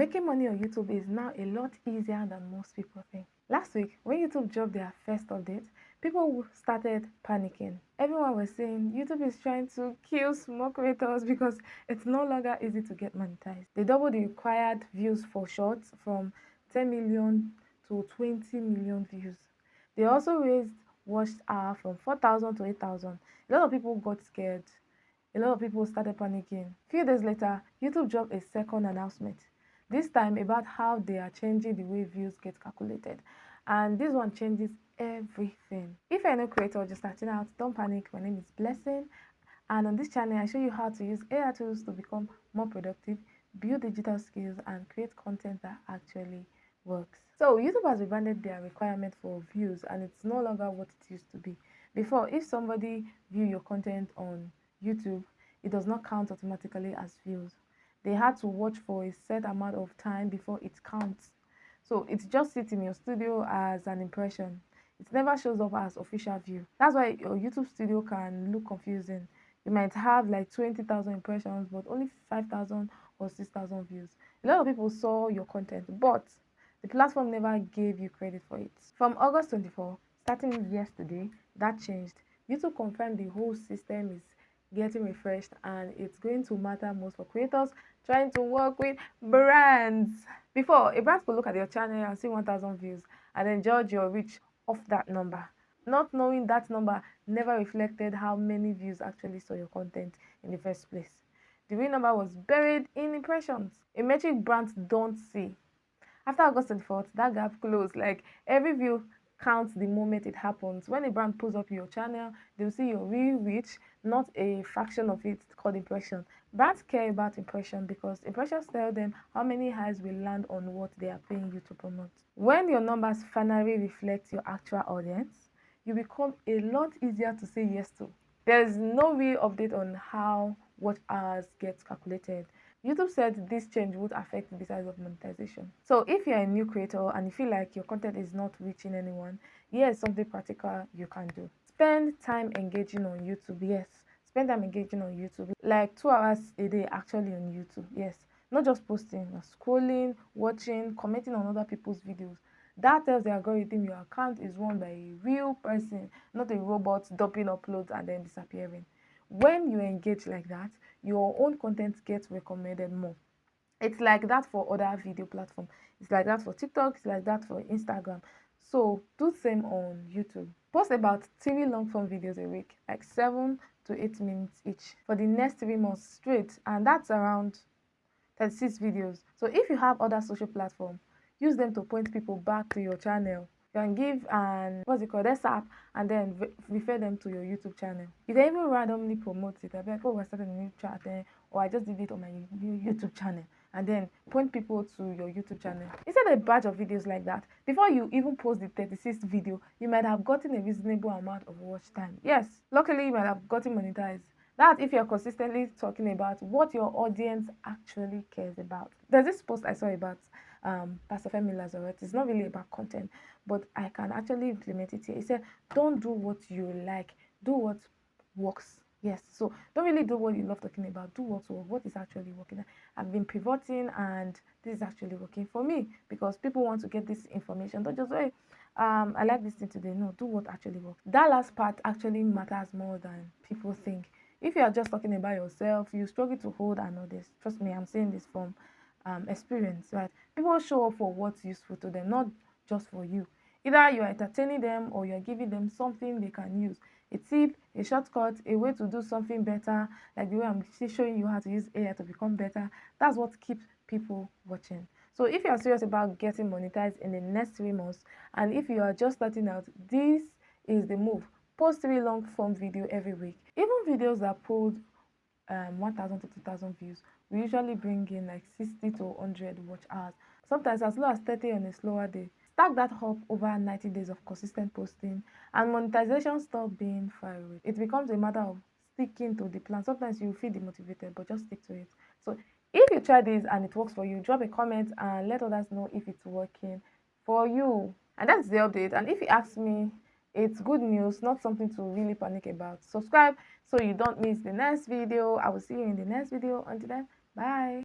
Making money on YouTube is now a lot easier than most people think. Last week, when YouTube dropped their first update, people started panicking. Everyone was saying YouTube is trying to kill small creators because it's no longer easy to get monetized. They doubled the required views for shorts from 10 million to 20 million views. They also raised watch hour from 4,000 to 8,000. A lot of people got scared. A lot of people started panicking. A few days later, YouTube dropped a second announcement. This time about how they are changing the way views get calculated. And this one changes everything. If you're a new creator just starting out, don't panic. My name is Blessing. And on this channel, I show you how to use AI tools to become more productive, build digital skills, and create content that actually works. So YouTube has rebranded their requirement for views, and it's no longer what it used to be. Before, if somebody view your content on YouTube, it does not count automatically as views. They had to watch for a set amount of time before it counts. So it just sits in your studio as an impression. It never shows up as official view. That's why your YouTube studio can look confusing. You might have like 20,000 impressions, but only 5,000 or 6,000 views. A lot of people saw your content, but the platform never gave you credit for it. From August 24, starting yesterday, that changed. YouTube confirmed the whole system is getting refreshed, and it's going to matter most for creators trying to work with brands. Before, a brand could look at your channel and see 1,000 views and then judge your reach off that number. Not knowing that number never reflected how many views actually saw your content in the first place. The real number was buried in impressions, a metric brands don't see. After August 24th, that gap closed. Like, every view counts the moment it happens. When a brand pulls up your channel, they'll see your real reach, not a fraction of it called impression. Brands care about impression because impressions tell them how many eyes will land on what they are paying you to promote. When your numbers finally reflect your actual audience, you become a lot easier to say yes to. There's no real update on how watch hours gets calculated. YouTube said this change would affect the size of monetization. So if you're a new creator and you feel like your content is not reaching anyone, here's something practical you can do. Spend time engaging on YouTube. Yes, spend time engaging on YouTube. Like 2 hours a day actually on YouTube. Yes, not just posting, but scrolling, watching, commenting on other people's videos. That tells the algorithm your account is run by a real person, not a robot dumping uploads and then disappearing. When you engage like that, your own content gets recommended more. It's like that for other video platforms. It's like that for TikTok. It's like that for Instagram. So do the same on YouTube. Post about 3 long-form videos a week, like 7 to 8 minutes each, for the next 3 months straight, and that's around 36 videos. So if you have other social platforms, use them to point people back to your channel. You can give an this app and then refer them to your YouTube channel. You can even randomly promote it. I'll be like, oh, I started a new channel, or I just did it on my new YouTube channel, and then point people to your YouTube channel. Instead of a batch of videos like that, before you even post the 36th video, you might have gotten a reasonable amount of watch time. Yes, luckily you might have gotten monetized. That if you're consistently talking about what your audience actually cares about. There's this post I saw about Pastor Femi Lazarus. It's not really about content, but I can actually implement it here. He said, don't do what you like, do what works. Yes, so don't really do what you love talking about, do what is actually working. I've been pivoting, and this is actually working for me because people want to get this information. Don't just say, I like this thing today. No, do what actually works. That last part actually matters more than people think. If you are just talking about yourself, you struggle to hold and know this. Trust me, I'm saying this from experience, right? People show up for what's useful to them, not just for you. Either you're entertaining them or you're giving them something they can use. A tip, a shortcut, a way to do something better, like the way I'm showing you how to use AI to become better. That's what keeps people watching. So if you are serious about getting monetized in the next 3 months, and if you are just starting out, this is the move. Post 3 long form video every week. Even videos that pulled 1,000 to 2,000 views, we usually bring in like 60 to 100 watch hours, sometimes as low as 30 on a slower day. Stack that up over 90 days of consistent posting, and monetization stops being far away. It becomes a matter of sticking to the plan. Sometimes you feel demotivated, but just stick to it. So if you try this and it works for you, drop a comment and let others know if it's working for you. And that's the update. And if you ask me, it's good news, not something to really panic about. Subscribe so you don't miss the next video. I will see you in the next video. Until then, bye.